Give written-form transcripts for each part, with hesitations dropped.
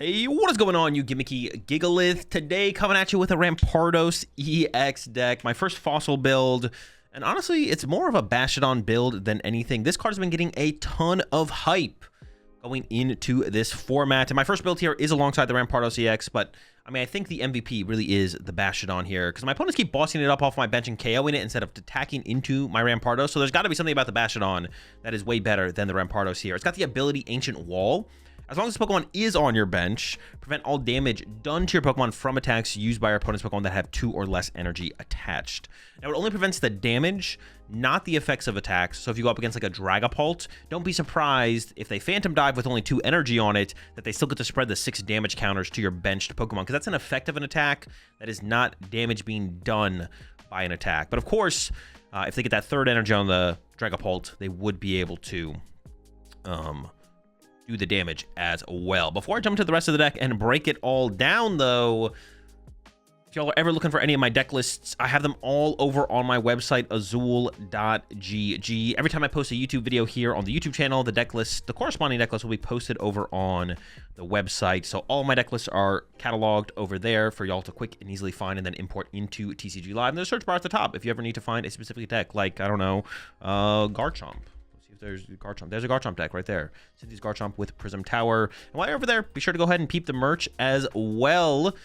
Hey, what is going on, you gimmicky gigalith? Today, coming at you with a Rampardos EX deck, my first fossil build, and honestly, it's more of a Bashadon build than anything. This card has been getting a ton of hype going into this format, and my first build here is alongside the Rampardos EX, but I mean, I think the MVP really is the Bashadon here, because my opponents keep bossing it up off my bench and KOing it instead of attacking into my Rampardos, so there's got to be something about the Bashadon that is way better than the Rampardos here. It's got the ability Ancient Wall. As long as this Pokemon is on your bench, prevent all damage done to your Pokemon from attacks used by your opponent's Pokemon that have 2 or less energy attached. Now, it only prevents the damage, not the effects of attacks. So if you go up against like a Dragapult, don't be surprised if they Phantom Dive with only 2 energy on it, that they still get to spread the 6 damage counters to your benched Pokemon, because that's an effect of an attack. That is not damage being done by an attack. But of course, if they get that 3rd energy on the Dragapult, they would be able to do the damage as well. Before I jump to the rest of the deck and break it all down, though, if y'all are ever looking for any of my deck lists, I have them all over on my website, AzulGG. Every time I post a YouTube video here on the YouTube channel, the deck list, the corresponding deck list will be posted over on the website. So all my deck lists are cataloged over there for y'all to quick and easily find and then import into TCG Live. And there's a search bar at the top if you ever need to find a specific deck, like, I don't know, Garchomp. There's Garchomp. There's a Garchomp deck right there. Cynthia's Garchomp with Prism Tower. And while you're over there, be sure to go ahead and peep the merch as well.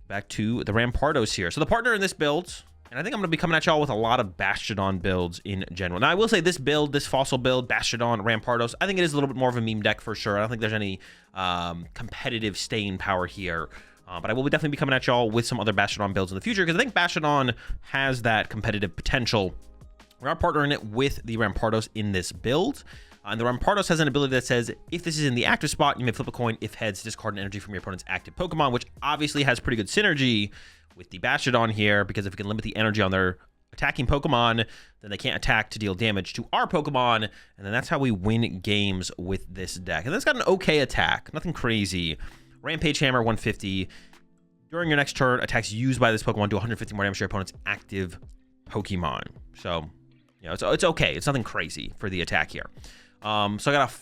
Back to the Rampardos here. So the partner in this build, and I think I'm going to be coming at y'all with a lot of Bashadon builds in general. Now, I will say this build, this fossil build, Bashadon, Rampardos, I think it is a little bit more of a meme deck for sure. I don't think there's any competitive staying power here. But I will definitely be coming at y'all with some other Bashadon builds in the future, because I think Bashadon has that competitive potential. We are partnering it with the Rampardos in this build. And the Rampardos has an ability that says, if this is in the active spot, you may flip a coin. If heads, discard an energy from your opponent's active Pokemon, which obviously has pretty good synergy with the Bashadon here, because if we can limit the energy on their attacking Pokemon, then they can't attack to deal damage to our Pokemon. And then that's how we win games with this deck. And it's got an okay attack, nothing crazy. Rampage Hammer, 150. During your next turn, attacks used by this Pokemon do 150 more damage to your opponent's active Pokemon. So, you know, it's okay. It's nothing crazy for the attack here. So I got a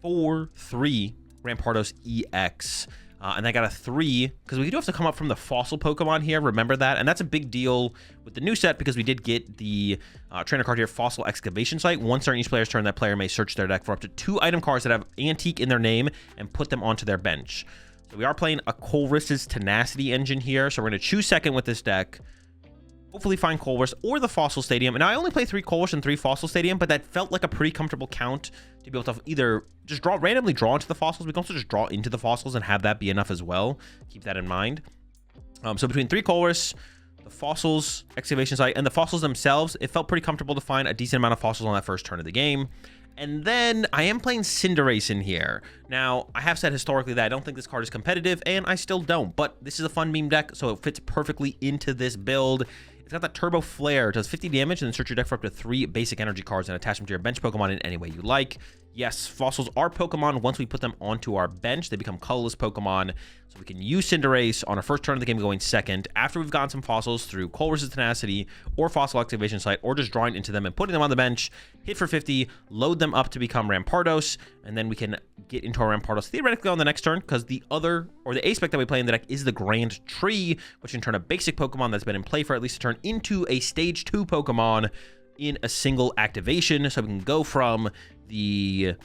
4-4-3 Rampardos EX. And I got a 3, because we do have to come up from the fossil Pokemon here. Remember that. And that's a big deal with the new set, because we did get the trainer card here, Fossil Excavation Site. Once during each player's turn, that player may search their deck for up to 2 item cards that have Antique in their name and put them onto their bench. So we are playing a Colress's Tenacity engine here. So we're going to choose second with this deck. Hopefully find Colress or the Fossil Stadium. And now I only play 3 Colress and 3 Fossil Stadium, but that felt like a pretty comfortable count to be able to either just randomly draw into the fossils. We can also just draw into the fossils and have that be enough as well. Keep that in mind. So between 3 Colress, the Fossils Excavation Site, and the fossils themselves, it felt pretty comfortable to find a decent amount of fossils on that first turn of the game. And then I am playing Cinderace in here. Now, I have said historically that I don't think this card is competitive, and I still don't. But this is a fun meme deck, so it fits perfectly into this build. It's got that Turbo Flare. It does 50 damage, and then search your deck for up to 3 basic energy cards and attach them to your bench Pokemon in any way you like. Yes, fossils are Pokemon. Once we put them onto our bench, they become colorless Pokemon. So we can use Cinderace on our first turn of the game going second, after we've gotten some fossils through Colress's Tenacity or Fossil Activation Site, or just drawing into them and putting them on the bench, hit for 50, load them up to become Rampardos, and then we can get into our Rampardos theoretically on the next turn, because the other, or the aspect that we play in the deck is the Grand Tree, which can turn a basic Pokemon that's been in play for at least a turn into a Stage 2 Pokemon in a single activation. So we can go from the,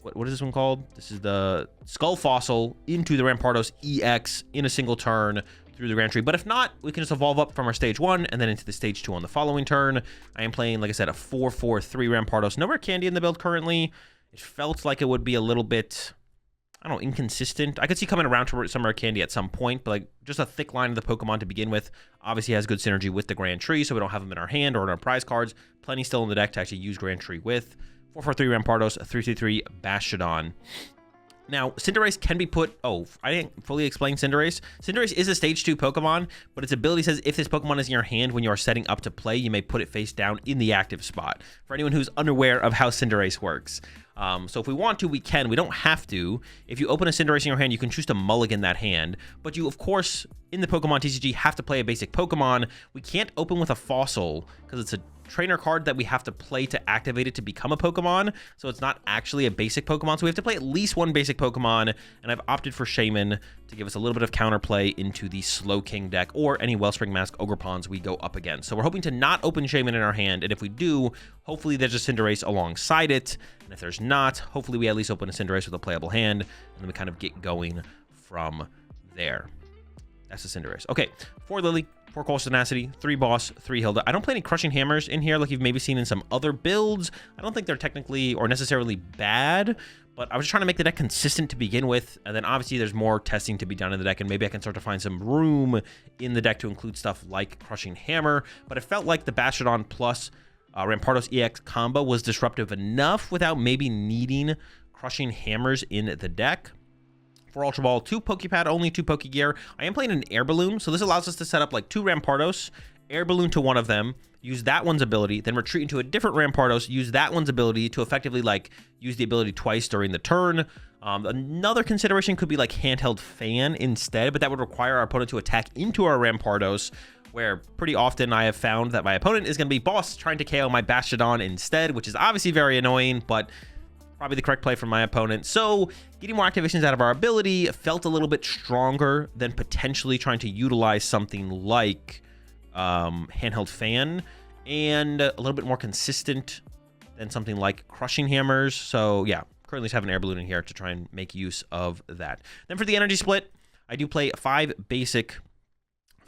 what is this one called? This is the Skull Fossil into the Rampardos EX in a single turn through the Grand Tree. But if not, we can just evolve up from our Stage 1 and then into the Stage 2 on the following turn. I am playing, like I said, a 4-4-3 Rampardos. No rare candy in the build currently. It felt like it would be a little bit, I don't know, inconsistent. I could see coming around to some rare candy at some point, but like just a thick line of the Pokemon to begin with obviously has good synergy with the Grand Tree, so we don't have them in our hand or in our prize cards. Plenty still in the deck to actually use Grand Tree with. 4-4-3 Rampardos, 3-3-3 Bashadon. Now, Cinderace can be put... Oh, I didn't fully explain Cinderace. Cinderace is a Stage 2 Pokemon, but its ability says if this Pokemon is in your hand when you are setting up to play, you may put it face down in the active spot. For anyone who's unaware of how Cinderace works. So if we want to, we can. We don't have to. If you open a Cinderace in your hand, you can choose to mulligan that hand. But you, of course, in the Pokemon TCG, have to play a basic Pokemon. We can't open with a Fossil because it's a trainer card that we have to play to activate it to become a Pokemon. So it's not actually a basic Pokemon. So we have to play at least one basic Pokemon. And I've opted for Shaman to give us a little bit of counterplay into the Slow King deck or any Wellspring Mask Ogerpons we go up against. So we're hoping to not open Shaman in our hand. And if we do, hopefully there's a Cinderace alongside it. And if there's not, hopefully we at least open a Cinderace with a playable hand. And then we kind of get going from there. That's the Cinderace. Okay, 4 Lily, 4 Colress Tenacity, 3 Boss, 3 Hilda. I don't play any Crushing Hammers in here like you've maybe seen in some other builds. I don't think they're technically or necessarily bad, but I was just trying to make the deck consistent to begin with, and then obviously there's more testing to be done in the deck, and maybe I can start to find some room in the deck to include stuff like Crushing Hammer, but it felt like the Bastiodon plus Rampardos EX combo was disruptive enough without maybe needing Crushing Hammers in the deck. For Ultra Ball, 2 Pokepad, only 2 Pokegear. I am playing an Air Balloon, so this allows us to set up like 2 Rampardos, Air Balloon to one of them, use that one's ability, then retreat into a different Rampardos, use that one's ability to effectively like use the ability twice during the turn. Another consideration could be like Handheld Fan instead, but that would require our opponent to attack into our Rampardos, where pretty often I have found that my opponent is going to be boss trying to KO my Bastiodon instead, which is obviously very annoying, but probably the correct play from my opponent. So getting more activations out of our ability felt a little bit stronger than potentially trying to utilize something like Handheld Fan, and a little bit more consistent than something like Crushing Hammers. So yeah, currently just have an Air Balloon in here to try and make use of that. Then for the energy split, I do play 5 basic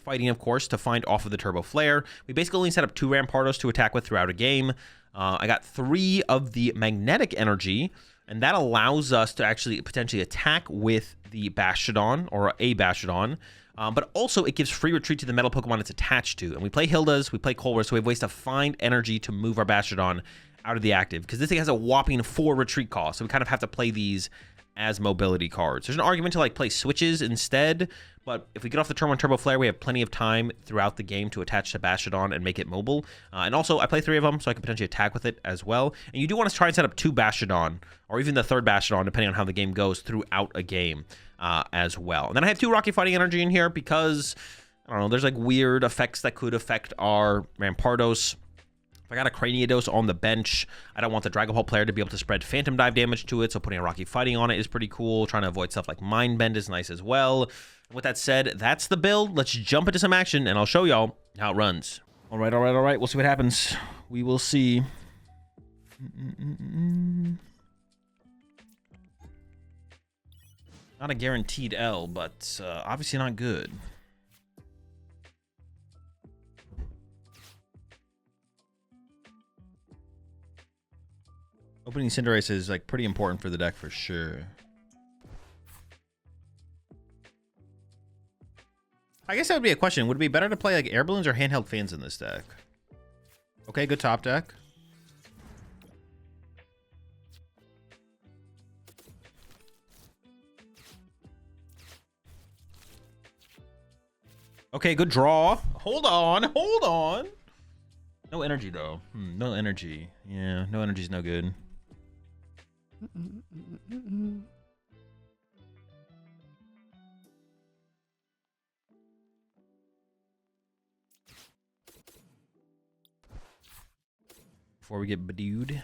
fighting, of course, to find off of the Turbo Flare. We basically only set up 2 Rampardos to attack with throughout a game. I got 3 of the magnetic energy, and that allows us to actually potentially attack with the Bastiodon or a Bastiodon, but also it gives free retreat to the metal Pokemon it's attached to. And we play Hildas, we play Colress, so we have ways to find energy to move our Bastiodon out of the active, because this thing has a whopping 4 retreat cost, so we kind of have to play these as mobility cards. There's an argument to like play switches instead, but if we get off the turn 1 Turbo Flare, we have plenty of time throughout the game to attach to Bastiodon and make it mobile. And also, I play 3 of them, so I can potentially attack with it as well. And you do want to try and set up 2 Bastiodon, or even the 3rd Bastiodon, depending on how the game goes throughout a game as well. And then I have 2 Rocky Fighting Energy in here because, I don't know, there's like weird effects that could affect our Rampardos. If I got a Craniados on the bench, I don't want the Dragon Ball player to be able to spread Phantom Dive damage to it, so putting a Rocky Fighting on it is pretty cool. Trying to avoid stuff like Mind Bend is nice as well. With that said, that's the build. Let's jump into some action, and I'll show y'all how it runs. All right. We'll see what happens. We will see. Not a guaranteed L, but obviously not good. Opening Cinderace is like pretty important for the deck for sure. I guess that would be a question. Would it be better to play like Air Balloons or Handheld Fans in this deck? Okay, good top deck. Okay, good draw. Hold on. No energy though. No energy. Yeah, no energy's no good. Before we get bedewed.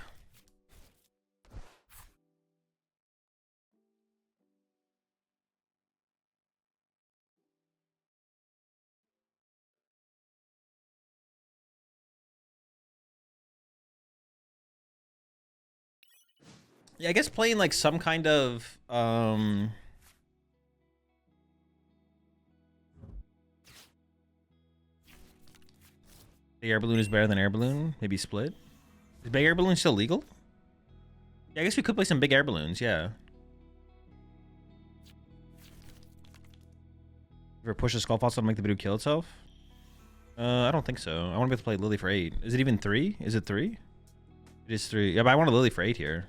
Yeah, I guess playing like some kind of the Air Balloon is better than Air Balloon. Maybe split. Is Big Air Balloon still legal? Yeah, I guess we could play some Big Air Balloons, yeah. Ever push a Skull Fossil to make the Bidoof kill itself? I don't think so. I want to be able to play Lily for 8. Is it even 3? Is it 3? It is 3. Yeah, but I want a Lily for 8 here.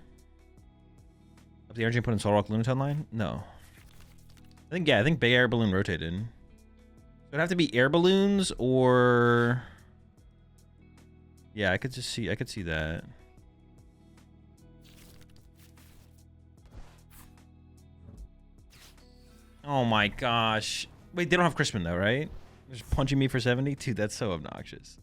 Up the energy and put in Soul Rock Lunaton line? No. I think Big Air Balloon rotated. It'd have to be Air Balloons or... Yeah, I could see that. Oh my gosh. Wait, they don't have Crispin though, right? They're just punching me for 70? Dude, that's so obnoxious.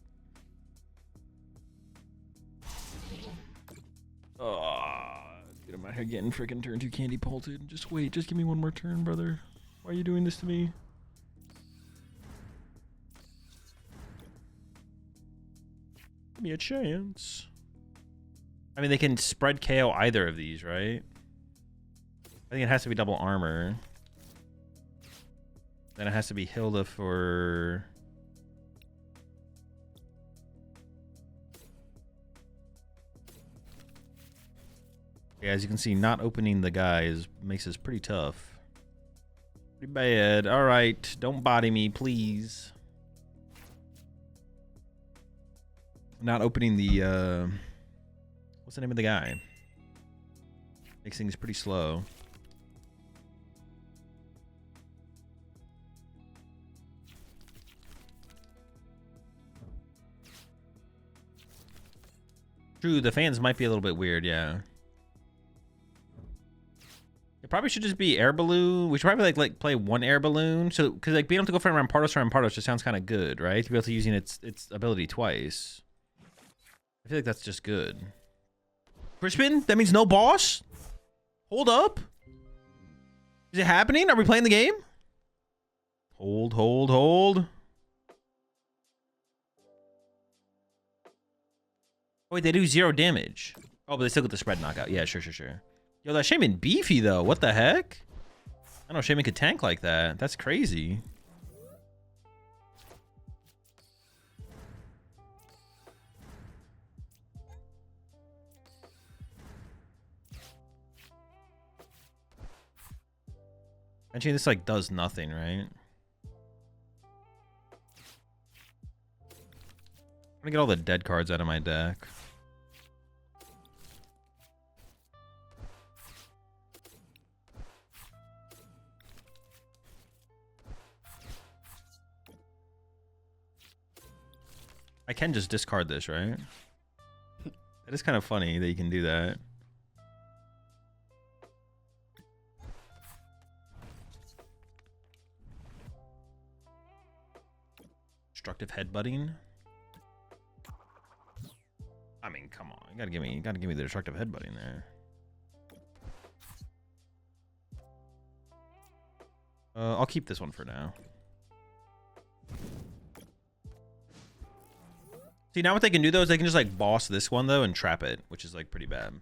here getting freaking turn 2 candy pulted. Just wait. Just give me one more turn, brother. Why are you doing this to me? Give me a chance. I mean, they can spread KO either of these, right? I think it has to be double armor. Then it has to be Hilda for... Yeah, as you can see, not opening the guy makes this pretty tough. Pretty bad. All right, don't body me, please. Not opening the... What's the name of the guy? Makes things pretty slow. True, the fans might be a little bit weird, yeah. It probably should just be air balloon. We should probably like play one air balloon. So, because like being able to go from Rampardos to Rampardos just sounds kind of good, right? To be able to using its ability twice. I feel like that's just good. Crispin? That means no boss? Hold up. Is it happening? Are we playing the game? Hold. Oh, wait, they do 0 damage. Oh, but they still get the spread knockout. Yeah, sure. Yo, that Shaman beefy, though. What the heck? I don't know if Shaman could tank like that. That's crazy. Actually, this, like, does nothing, right? I'm gonna get all the dead cards out of my deck. I can just discard this, right? It is kind of funny that you can do that. Destructive headbutting. I mean, come on. You gotta give me the destructive headbutting there. I'll keep this one for now. See, now what they can do though is they can just like boss this one though and trap it, which is like pretty bad.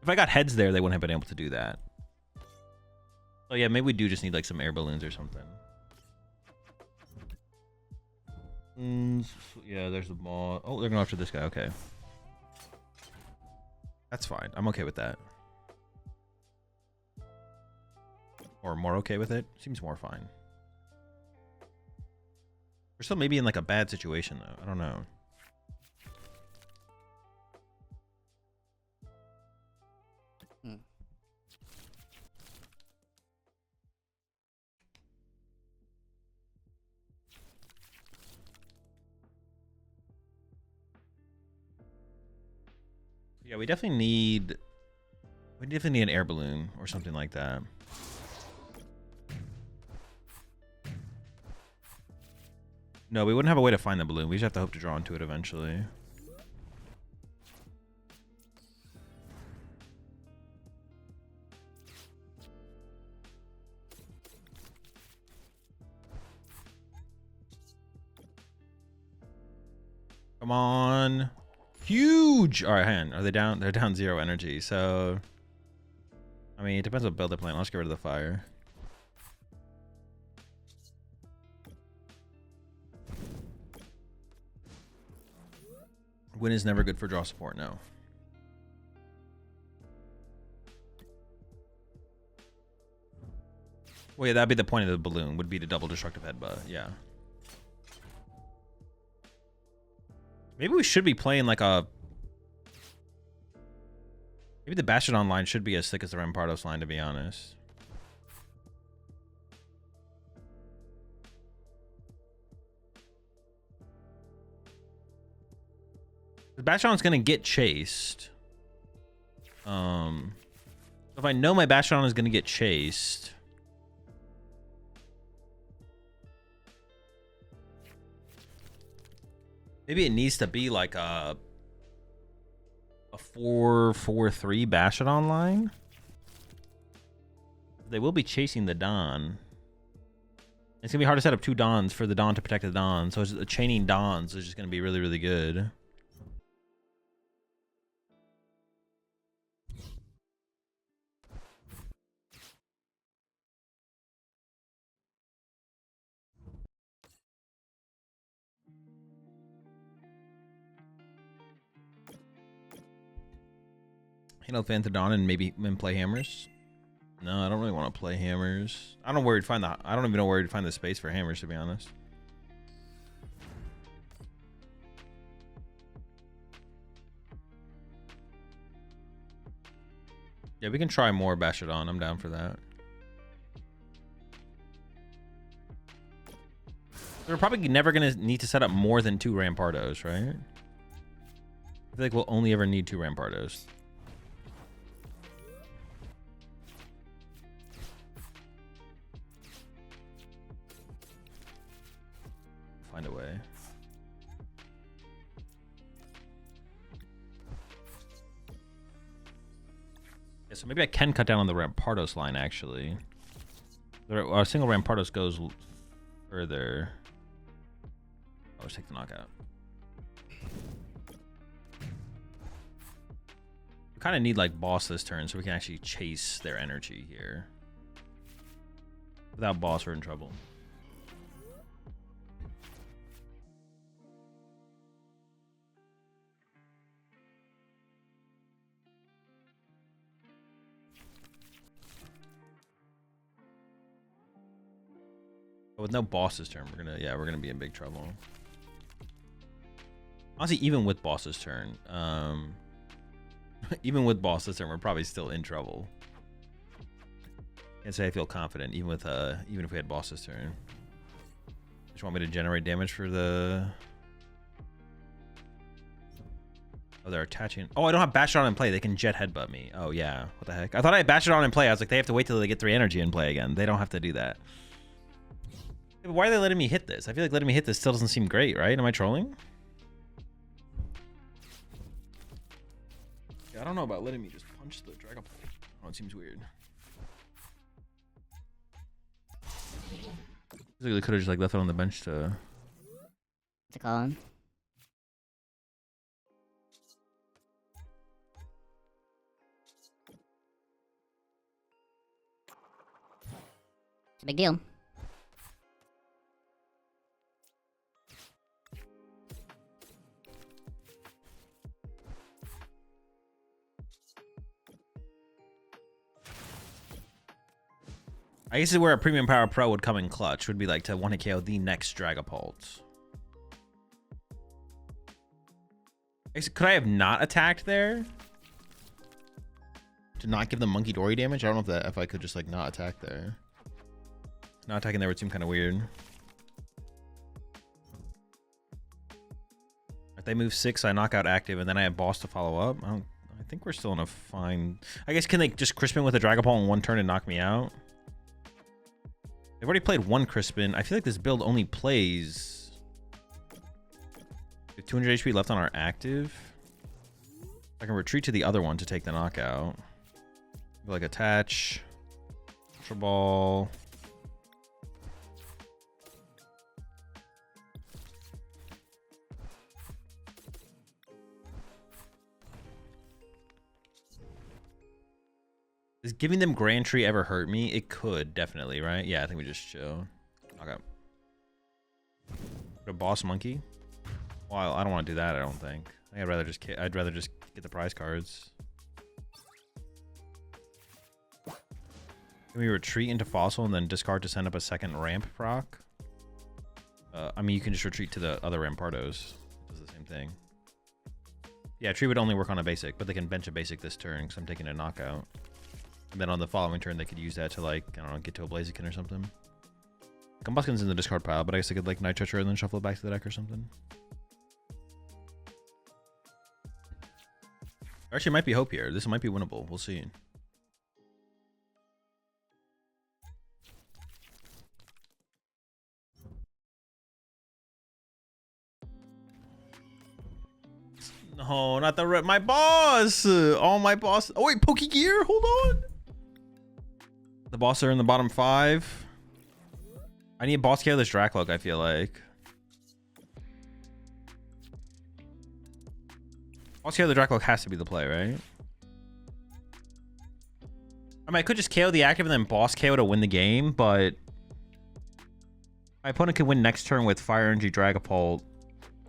If I got heads there, they wouldn't have been able to do that. So yeah, maybe we do just need like some air balloons or something. Yeah, there's the ball. Oh, they're going after this guy. Okay. That's fine. I'm okay with that. Or more okay with it. Seems more fine. We're still maybe in like a bad situation though. I don't know. Yeah, we definitely need an air balloon or something like that. No, we wouldn't have a way to find the balloon. We just have to hope to draw into it eventually. Come on. Huge! Alright, hang on. Are they down? They're down 0 energy, so... I mean, it depends what build they're playing. Let's get rid of the fire. Win is never good for draw support, no. Well, yeah, that'd be the point of the balloon, would be to double destructive headbutt, yeah. Maybe we should be playing like a... Maybe the Bastardon line should be as thick as the Rampardos line, to be honest. The Bastardon's gonna get chased. If I know my Bastardon is gonna get chased... Maybe it needs to be like a A 4-4-3 Bashadon line? They will be chasing the Don. It's going to be hard to set up 2 Dons for the Don to protect the Don. So chaining Dons is just going to be really, really good. Handle Phanthrodon and maybe play Hammers. No, I don't really want to play Hammers. I don't know where we'd find I don't even know where we'd find the space for Hammers, to be honest. Yeah, we can try more Bashadon. I'm down for that. We're probably never going to need to set up more than 2 Rampardos, right? I feel like we'll only ever need 2 Rampardos. Find a way. Yeah, so maybe I can cut down on the Rampardos line, actually. A single Rampardos goes further. I'll just take the knockout. We kind of need like boss this turn so we can actually chase their energy here. Without boss, we're in trouble. But with no boss this turn, we're gonna be in big trouble. Honestly, even with boss this turn, we're probably still in trouble. Can't say I feel confident, even if we had boss this turn. Just want me to generate damage for the. Oh, they're attaching. Oh, I don't have Bashadon in play. They can jet headbutt me. Oh yeah, what the heck? I thought I had Bashadon in play. I was like, they have to wait till they get 3 energy in play again. They don't have to do that. Why are they letting me hit this? I feel like letting me hit this still doesn't seem great, right? Am I trolling? Yeah, I don't know about letting me just punch the Dragon. Oh, it seems weird. They could have just like left it on the bench to. What's it called? It's a big deal. I guess this is where a Premium Power Pro would come in clutch. Would be like to 1-hit KO the next Dragapult. Could I have not attacked there? To not give them Monkey Dory damage? I don't know if I could just like not attack there. Not attacking there would seem kind of weird. If they move 6, I knock out active, and then I have boss to follow up. I think we're still in a fine. I guess can they just Crispin with a Dragapult in 1 turn and knock me out? They've already played 1 Crispin. I feel like this build only plays. With 200 HP left on our active. I can retreat to the other one to take the knockout. Like attach. Ultra Ball. Is giving them Grand Tree ever hurt me? It could, definitely, right? Yeah, I think we just chill. Okay. A boss monkey? Well, I don't want to do that, I don't think. I'd rather just get the prize cards. Can we retreat into Fossil and then discard to send up a second ramp proc? I mean, you can just retreat to the other Rampardos. It does the same thing. Yeah, tree would only work on a basic, but they can bench a basic this turn because I'm taking a knockout. And then on the following turn, they could use that to, like, I don't know, get to a Blaziken or something. Combustion's in the discard pile, but I guess I could, like, Night Treacher and then shuffle it back to the deck or something. There actually might be hope here. This might be winnable. We'll see. No, not the my boss. All my boss. Oh wait, Poke Gear. Hold on. The boss are in the bottom 5. I need a boss KO this Dracloak, I feel like. Boss KO the Dracloak has to be the play, right? I mean, I could just KO the active and then boss KO to win the game, but my opponent could win next turn with Fire Energy Dragapult.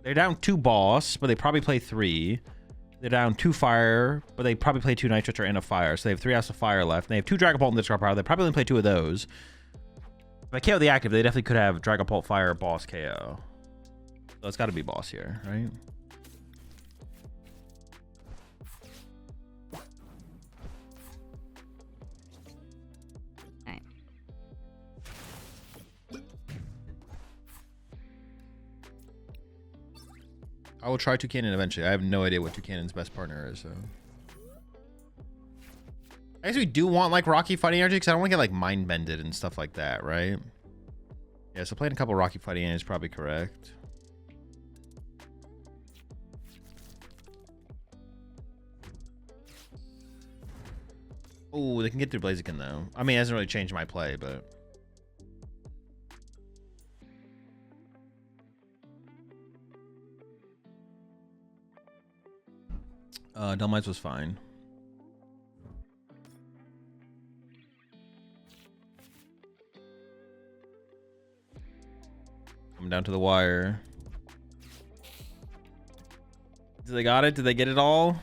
They're down 2 boss, but they probably play 3. They're down 2 fire, but they probably play 2 Nitrate and a fire. So they have 3 House of Fire left. And they have 2 Dragapult and Discard Power. They probably only play 2 of those. If I KO the active, they definitely could have Dragapult, Fire, Boss KO. So it's got to be boss here, right? Alright. I will try Toucanon eventually. I have no idea what Toucanon's best partner is, so. I guess we do want like Rocky Fighting Energy because I don't want to get like mind bended and stuff like that, right? Yeah, so playing a couple Rocky Fighting Energy is probably correct. Oh, they can get through Blaziken though. I mean, it hasn't really changed my play, but. Dhelmites was fine. Coming down to the wire. Did they got it? Did they get it all?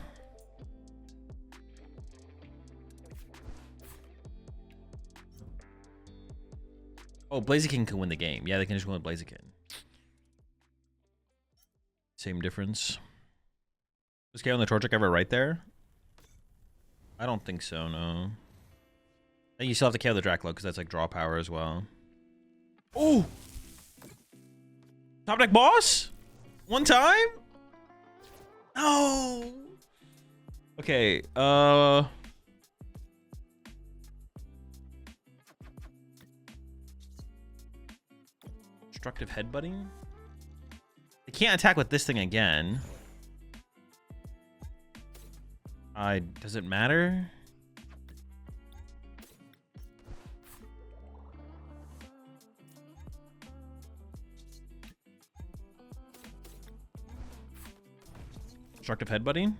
Oh, Blaziken can win the game. Yeah, they can just win with Blaziken. Same difference. Was KO on the Torchic ever right there? I don't think so, no. I think you still have to KO the Dracloak because that's like draw power as well. Oh! Top deck boss? One time? No! Okay, Destructive Headbutting? They can't attack with this thing again. Does it matter? Destructive Headbutting?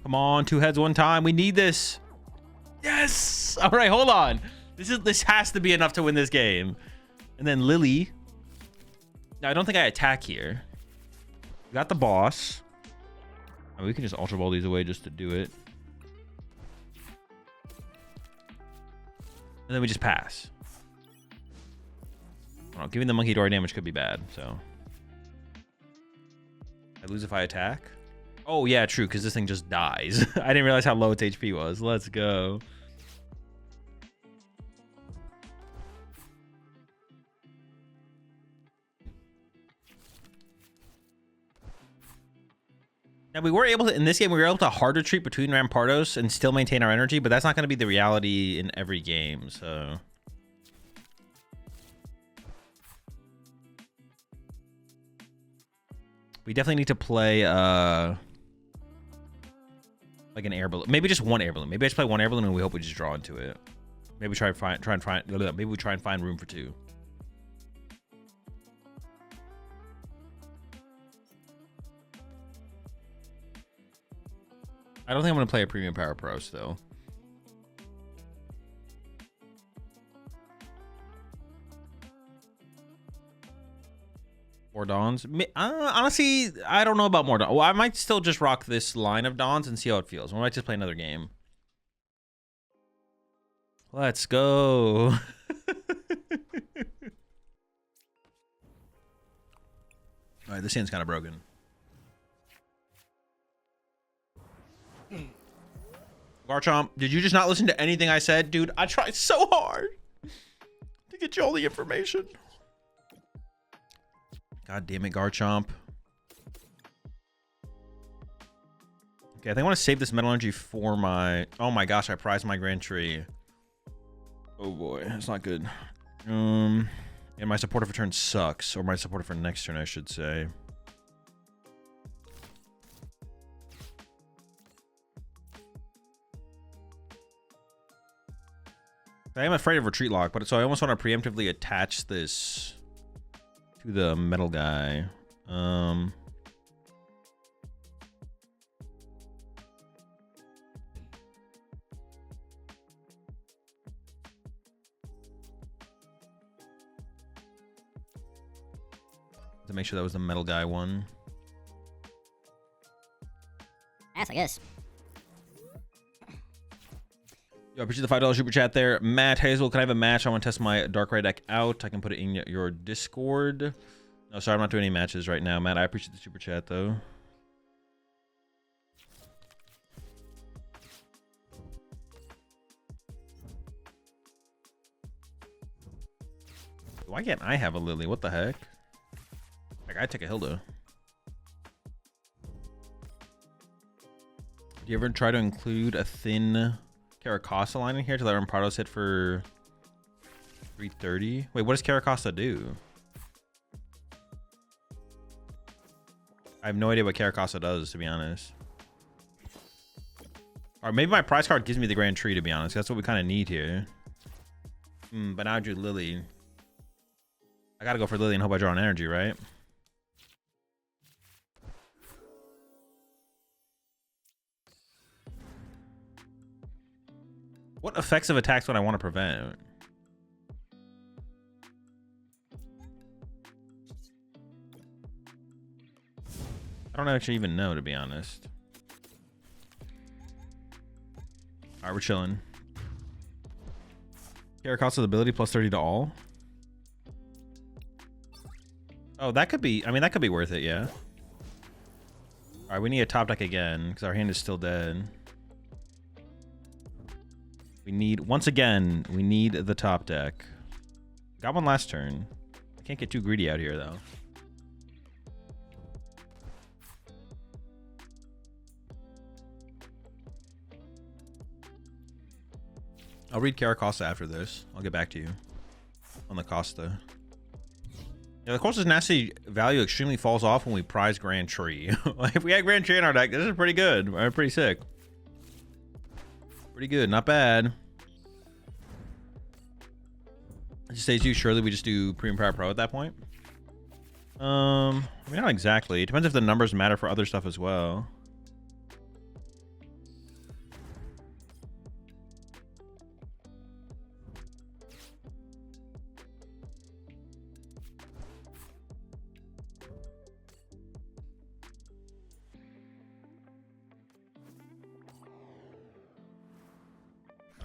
Come on, 2 heads one time. We need this. Yes! All right, hold on. This has to be enough to win this game. And then Lily. Now, I don't think I attack here. We got the boss. I mean, we can just Ultra Ball these away just to do it. And then we just pass. Well, giving the Monkey Door damage could be bad, so. I lose if I attack? Oh, yeah, true, because this thing just dies. I didn't realize how low its HP was. Let's go. Now, we were able to, in this game, we were able to hard retreat between Rampardos and still maintain our energy, but that's not going to be the reality in every game, so. We definitely need to play, like an air balloon. Maybe just one air balloon. Maybe I just play one air balloon and we hope we just draw into it. Maybe we try and find room for 2. I don't think I'm going to play a Premium Power Pro still. More Dawns? Honestly, I don't know about more Dawns. Well, I might still just rock this line of Dawns and see how it feels. We might just play another game. Let's go. All right, this hand's kind of broken. Garchomp, did you just not listen to anything I said? Dude, I tried so hard to get you all the information. God damn it, Garchomp. Okay, I think I want to save this Metal Energy for my... Oh my gosh, I prized my Grand Tree. Oh boy, that's not good. And my supporter for turn sucks. Or my supporter for next turn, I should say. I am afraid of retreat lock, but so I almost want to preemptively attach this to the metal guy. To make sure that was the metal guy one. Yes, I guess. Yo, I appreciate the $5 super chat there. Matt Hazel, can I have a match? I want to test my Darkrai deck out. I can put it in your Discord. No, sorry, I'm not doing any matches right now, Matt. I appreciate the super chat, though. Why can't I have a Lily? What the heck? Like, I take a Hilda. Do you ever try to include a thin Caracasa line in here to let Rampardos hit for 330? Wait, what does Caracasa do? I have no idea what Caracasa does, to be honest. Or maybe my prize card gives me the Grand Tree, to be honest. That's what we kind of need here. But now I drew Lily. I gotta go for Lily and hope I draw an energy, right? What effective attacks would I want to prevent? I don't actually even know, to be honest. All right, we're chilling. Caracasa's ability plus 30 to all. Oh, that could be, I mean, that could be worth it, yeah. All right, we need a top deck again because our hand is still dead. We need, once again, we need the top deck. Got one last turn. I can't get too greedy out here, though. I'll read Caracasa after this. I'll get back to you on the Costa. Yeah, the Costa's nasty value extremely falls off when we prize Grand Tree. Like, if we had Grand Tree in our deck, this is pretty good. Pretty sick. Pretty good, not bad. It just says you, surely we just do Premium Power Pro at that point. I mean, not exactly. It depends if the numbers matter for other stuff as well.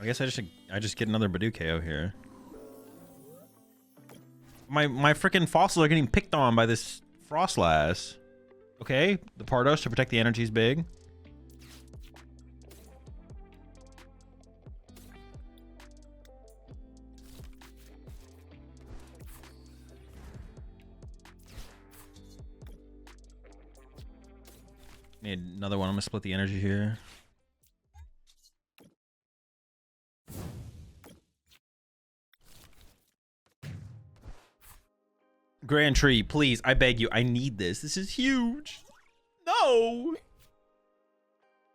I guess I just get another Badu KO here. My freaking fossils are getting picked on by this Frostlass. Okay, the Pardos to protect the energy is big. Need another one. I'm gonna split the energy here. Grand Tree, please, I beg you, I need this. This is huge. No.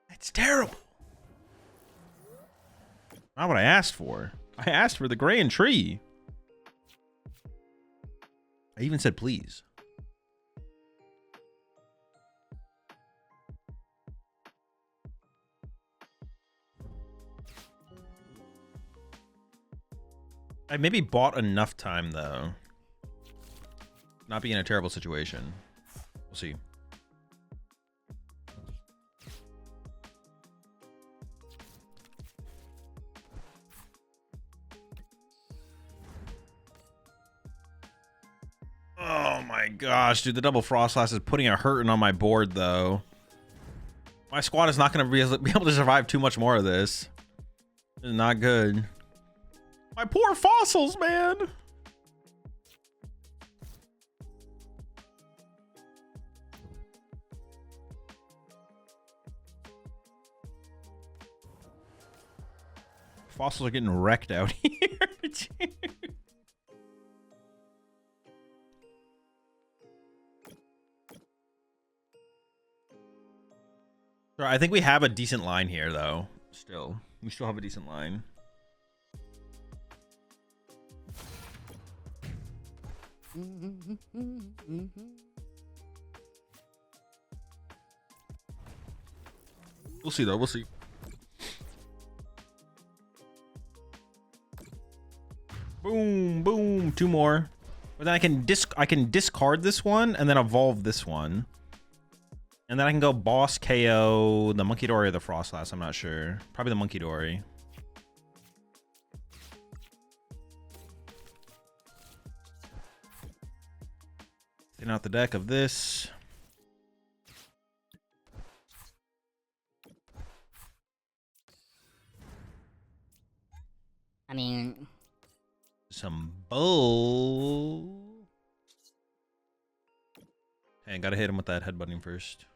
That's terrible. Not what I asked for. I asked for the Grand Tree. I even said please. I maybe bought enough time, though. Not be in a terrible situation. We'll see. Oh my gosh, dude. The double Frostlass is putting a hurting on my board, though. My squad is not going to be able to survive too much more of this. This is not good. My poor fossils, man. Fossils are getting wrecked out here. So I think we have a decent line here, though. We still have a decent line. We'll see though. We'll see. Boom, boom. 2 more. But then I can discard this one and then evolve this one. And then I can go boss KO the Monkey Dory or the Frostlass. I'm not sure. Probably the Monkey Dory. Thin out the deck of this. I mean, Some bull. Hey, gotta hit him with that headbutting first.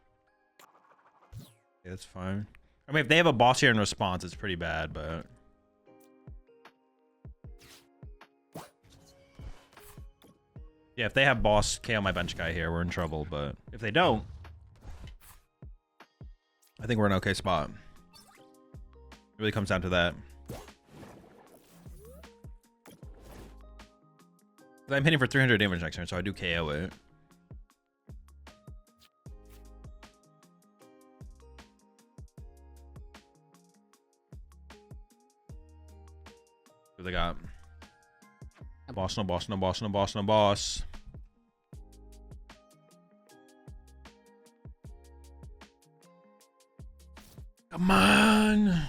Yeah, that's fine. I mean, if they have a boss here in response, it's pretty bad, but... Yeah, if they have boss KO my bench guy here, we're in trouble, but if they don't, I think we're in an okay spot. It really comes down to that. I'm hitting for 300 damage next turn, so I do KO it. What they got? No boss, no boss, no boss, no boss, no boss. Come on.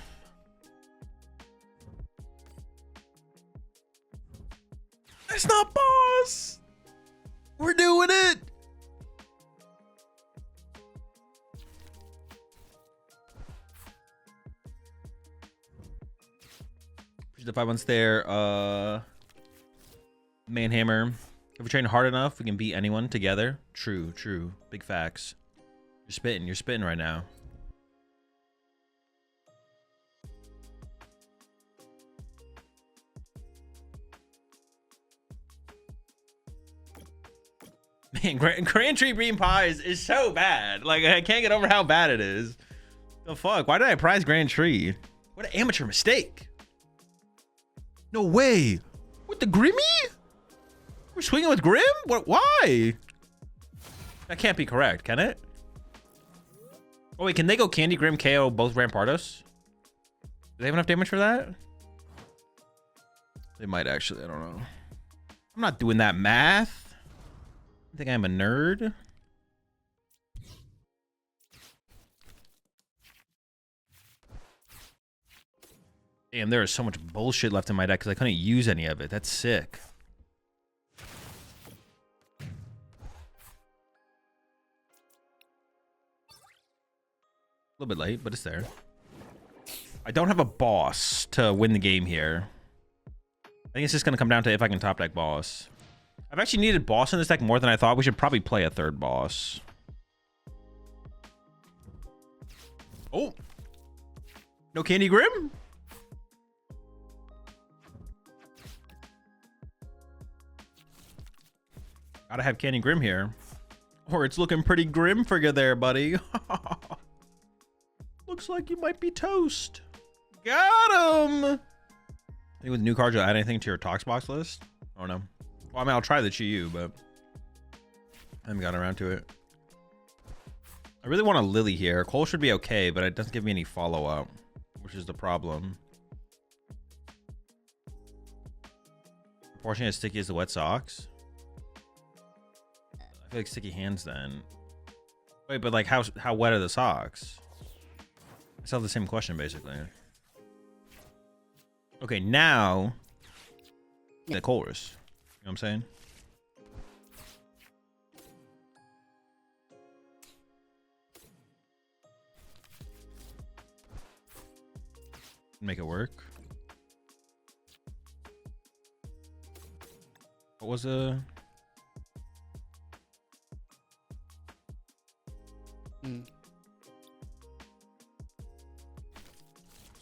It's not boss. We're doing it. Push the 5 months there. Manhammer. If we train hard enough, we can beat anyone together. True, true. Big facts. You're spitting right now. Man, Grand Tree Green Pies is so bad. Like, I can't get over how bad it is. The fuck? Why did I prize Grand Tree? What an amateur mistake. No way. With the Grimmy? We're swinging with Grim? What? Why? That can't be correct, can it? Oh, wait, can they go Candy Grim KO both Rampardos? Do they have enough damage for that? They might actually. I don't know. I'm not doing that math. I think I'm a nerd. Damn, there is so much bullshit left in my deck because I couldn't use any of it. That's sick. A little bit late, but it's there. I don't have a boss to win the game here. I think it's just going to come down to if I can top deck boss. I've actually needed boss in this deck more than I thought. We should probably play a third boss. Oh. No Candy Grim? Gotta have Candy Grim here. Or it's looking pretty grim for you there, buddy. Looks like you might be toast. Got him! I think with new cards, you'll add anything to your Tox box list? I don't know. Well, I mean, I'll try the Chi-Yu, but I haven't gotten around to it. I really want a Lily here. Cole should be okay, but it doesn't give me any follow-up, which is the problem. Unfortunately, as sticky as the wet socks. I feel like sticky hands then. Wait, but like how wet are the socks? I still have the same question, basically. Okay, now the chorus. You know what I'm saying? Make it work. What was the... So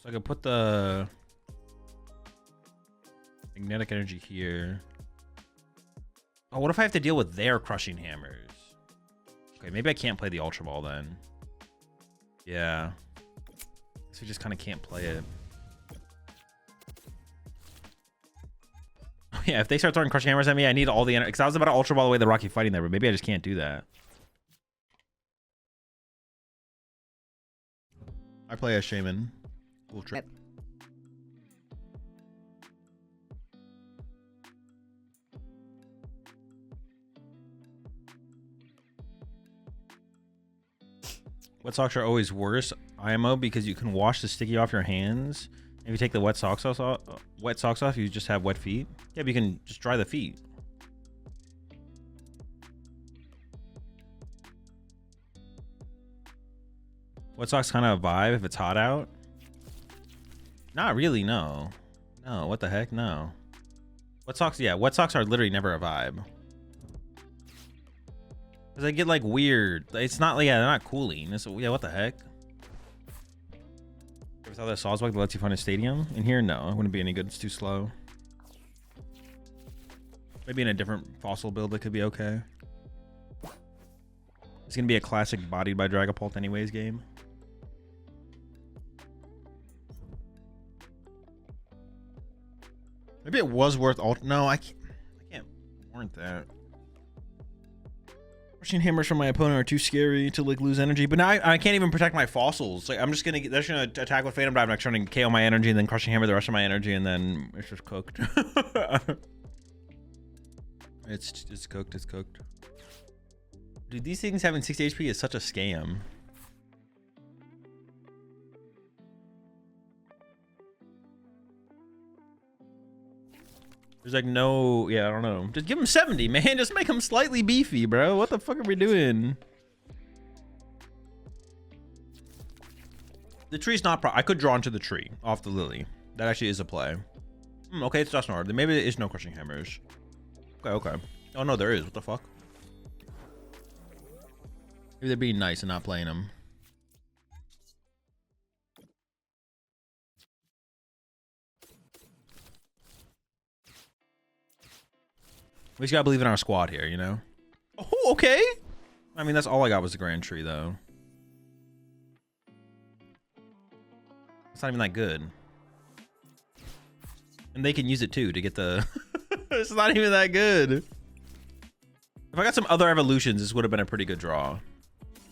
I could put the magnetic energy here. Oh, what if I have to deal with their crushing hammers? Okay, maybe I can't play the Ultra Ball then. Yeah. So we just kind of can't play it. yeah, if they start throwing crushing hammers at me, I need all the energy. Because I was about to ultra ball away the Rocky fighting there, but maybe I just can't do that. I play as Shaman. Cool trip. Yep. Wet socks are always worse, IMO, because you can wash the sticky off your hands. If you take the wet socks off, you just have wet feet. Yeah, but you can just dry the feet. Wet socks kind of a vibe if it's hot out. Not really, no. No, what the heck, no. Wet socks, yeah, wet socks are literally never a vibe. Cause they get like weird. It's not like, yeah, they're not cooling. It's, yeah, what the heck? Ever thought that Sawswag that lets you find a stadium? In here, no, it wouldn't be any good. It's too slow. Maybe in a different fossil build, it could be okay. It's gonna be a classic bodied by Dragapult anyways game. Maybe it was worth alt. No, I can't warrant that. Crushing hammers from my opponent are too scary to like lose energy, but now I can't even protect my fossils. Like I'm just gonna they're just gonna attack with Phantom Dive next turn and KO my energy, and then crushing hammer the rest of my energy, and then it's just cooked. it's cooked. It's cooked. Dude, these things having 60 HP is such a scam. There's like no, yeah, I don't know. Just give him 70, man. Just make him slightly beefy, bro. What the fuck are we doing? The tree's not I could draw into the tree off the lily. That actually is a play. Okay, it's Dusknoir. Then maybe there is no crushing hammers. Okay. Oh no, there is. What the fuck? Maybe they're being nice and not playing them. We just gotta believe in our squad here, you know? Oh, okay. I mean, that's all I got was the Grand Tree, though. It's not even that good. And they can use it, too, to get the... It's not even that good. If I got some other evolutions, this would have been a pretty good draw.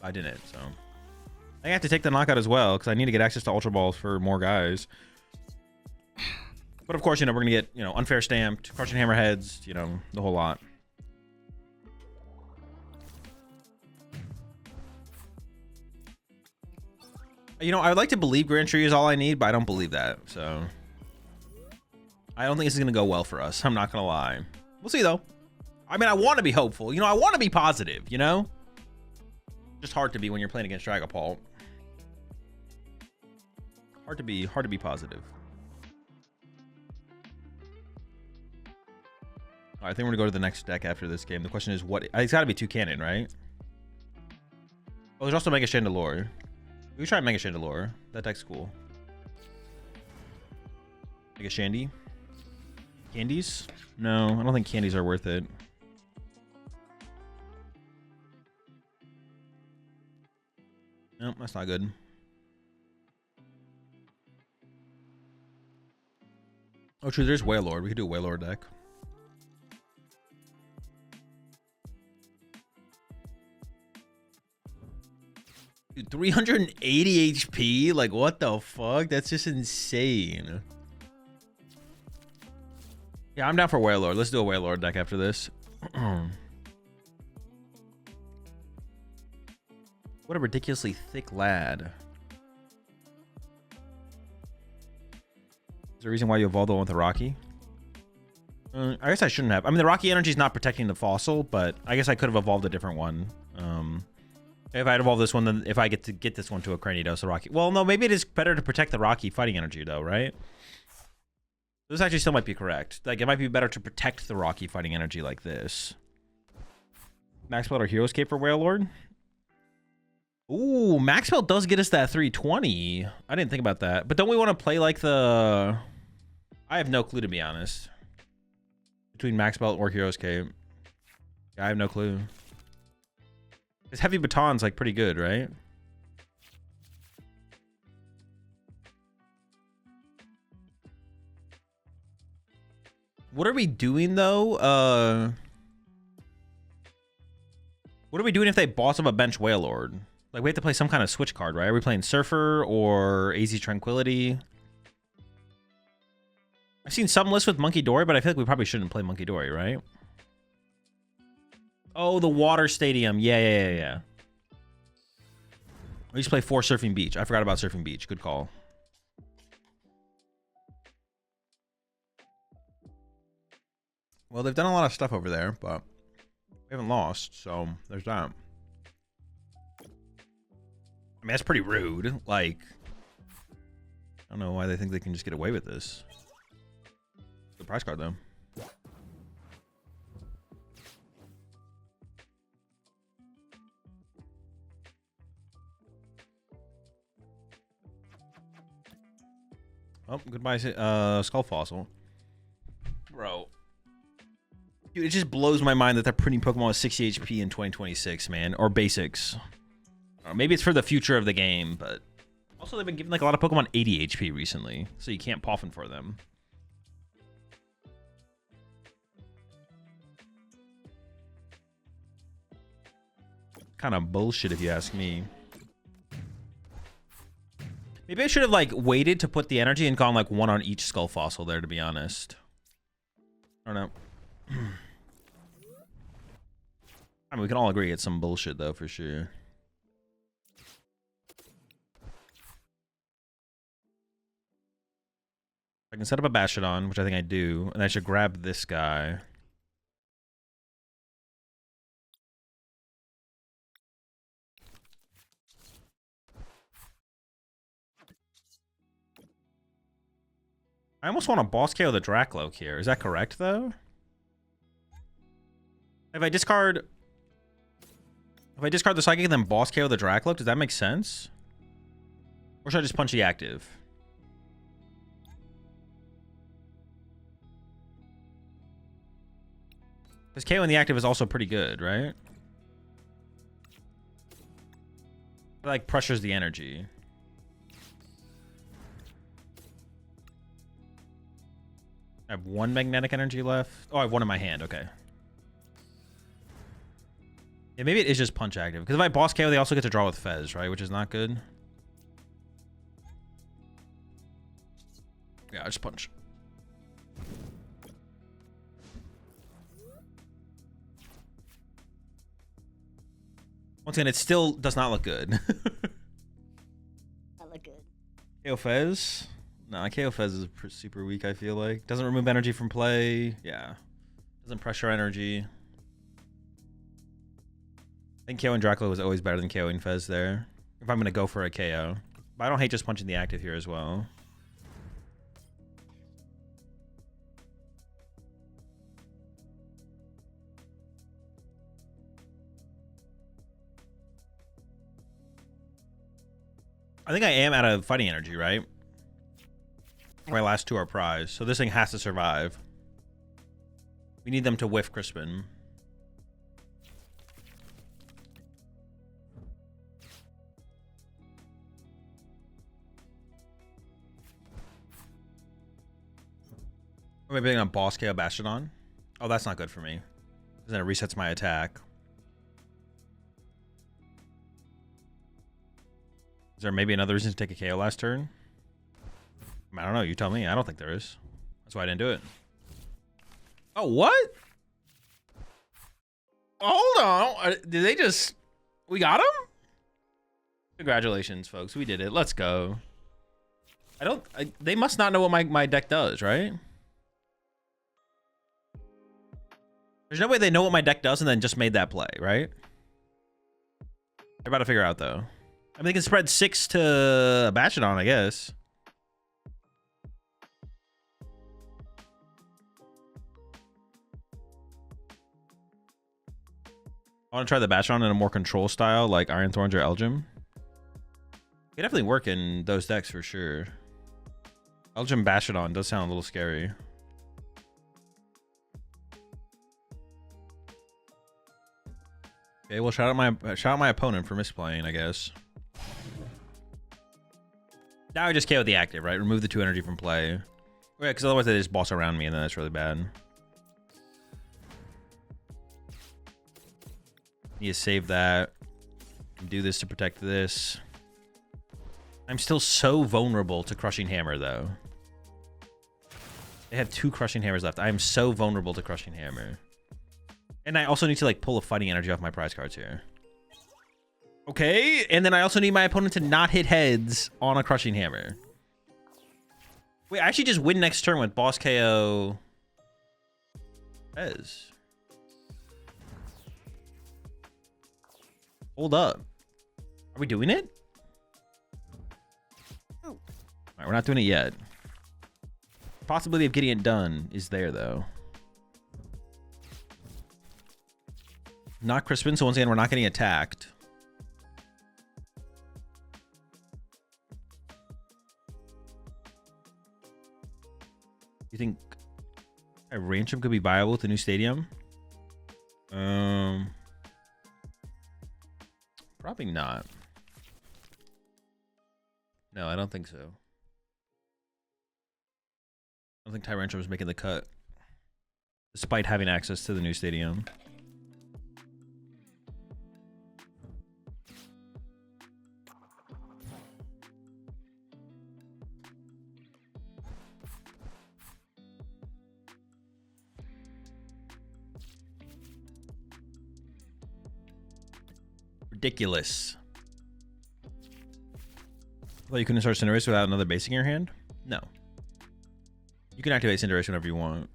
I didn't, so... I have to take the knockout as well, because I need to get access to Ultra Balls for more guys. But of course, you know, we're gonna get, you know, unfair stamped, crushing hammerheads, you know, the whole lot. You know, I would like to believe Grand Tree is all I need, but I don't believe that. So I don't think this is gonna go well for us. I'm not gonna lie. We'll see though. I mean, I want to be hopeful. You know, I want to be positive. You know, just hard to be when you're playing against Dragapult. Hard to be positive. I think we're gonna go to the next deck after this game. The question is, what? It's got to be 2 cannon, right? Oh, there's also Mega Chandelure. We can try Mega Chandelure. That deck's cool. Mega Shandy. Candies? No, I don't think candies are worth it. Nope, that's not good. Oh, true. There's Wailord. We could do a Wailord deck. Dude, 380 HP? Like, what the fuck? That's just insane. Yeah, I'm down for Wailord. Let's do a Wailord deck after this. What a ridiculously thick lad. Is there a reason why you evolved the one with the Rocky? I guess I shouldn't have. I mean, the Rocky energy is not protecting the fossil, but I guess I could have evolved a different one. If I had evolved this one, then if I get to get this one to a Cranidos, the Rocky. Well, no, maybe it is better to protect the Rocky fighting energy, though, right? This actually still might be correct. Like, it might be better to protect the Rocky fighting energy like this. Max Belt or Hero's Cape for Wailord? Ooh, Max Belt does get us that 320. I didn't think about that. But don't we want to play like the... I have no clue, to be honest. Between Max Belt or Hero's Cape. Yeah, I have no clue. This Heavy Baton's like pretty good, right? What are we doing though? What are we doing if they boss up a bench Wailord? Like, we have to play some kind of switch card, right? Are we playing Surfer or AZ Tranquility? I've seen some lists with Monkey Dory, but I feel like we probably shouldn't play Monkey Dory, right? Oh, the water stadium. Yeah. We used to play 4 Surfing Beach. I forgot about Surfing Beach. Good call. Well, they've done a lot of stuff over there, but we haven't lost, so there's that. I mean, that's pretty rude. Like, I don't know why they think they can just get away with this. The prize card, though. Oh, goodbye, Skull Fossil. Bro. Dude, it just blows my mind that they're printing Pokemon with 60 HP in 2026, man. Or basics. Maybe it's for the future of the game, but... Also, they've been giving like a lot of Pokemon 80 HP recently, so you can't Poffin for them. Kind of bullshit if you ask me. Maybe I should have like waited to put the energy and gone like 1 on each Skull Fossil there, to be honest. I don't know. I mean, we can all agree it's some bullshit though, for sure. I can set up a Bastiodon, which I think I do, and I should grab this guy. I almost want to boss KO the Dracloak here. Is that correct, though? If I discard the Psychic and then boss KO the Dracloak, does that make sense? Or should I just punch the active? Because KOing the active is also pretty good, right? It like pressures the energy. I have 1 magnetic energy left. Oh, I have 1 in my hand. Okay. Yeah, maybe it is just punch active. Because if I boss KO, they also get to draw with Fez, right? Which is not good. Yeah, I just punch. Once again, it still does not look good. That look good. KO Fez? Nah, KO Fez is super weak, I feel like. Doesn't remove energy from play. Yeah. Doesn't pressure energy. I think KO and Dracula was always better than KOing Fez there. If I'm going to go for a KO. But I don't hate just punching the active here as well. I think I am out of fighting energy, right? My last 2 are prize, so this thing has to survive. We need them to whiff Crispin. Or maybe I'm gonna boss KO Bastiodon. Oh, that's not good for me. Because then it resets my attack. Is there maybe another reason to take a KO last turn? I don't know. You tell me. I don't think there is. That's why I didn't do it. Oh, what? Hold on. Did they just... We got him? Congratulations, folks. We did it. Let's go. They must not know what my deck does, right? There's no way they know what my deck does and then just made that play, right? They're about to figure out, though. I mean, they can spread 6 to Bastiodon, I guess. I want to try the Bastiodon in a more control style, like Iron Thorns or Elgin. It definitely work in those decks for sure. Elgin Bastiodon does sound a little scary. Okay, well, shout out my opponent for misplaying, I guess. Now I just KO the active, right? Remove the 2 energy from play. Yeah, because otherwise they just boss around me, and then that's really bad. Need to save that. And do this to protect this. I'm still so vulnerable to Crushing Hammer, though. They have 2 Crushing Hammers left. I am so vulnerable to Crushing Hammer. And I also need to, like, pull a fighting energy off my prize cards here. Okay, and then I also need my opponent to not hit heads on a Crushing Hammer. Wait, I actually just win next turn with Boss KO Fez. Hold up. Are we doing it? All right, we're not doing it yet. Possibility of getting it done is there, though. Not Crispin, so once again, we're not getting attacked. You think a Ransom could be viable with the new stadium? Probably not. No, I don't think so. I don't think Tyrantrum is making the cut, despite having access to the new stadium. Ridiculous. Well, you couldn't start Cinderace without another basic in your hand? No. You can activate Cinderace whenever you want.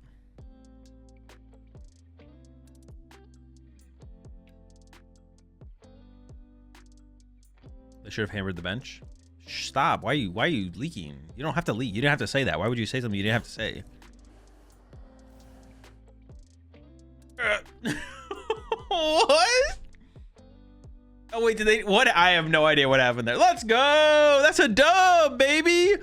They should have hammered the bench. Stop. Why are you leaking? You don't have to leak. You didn't have to say that. Why would you say something you didn't have to say? What? Oh wait, did they? What? I have no idea what happened there. Let's go. That's a dub, baby.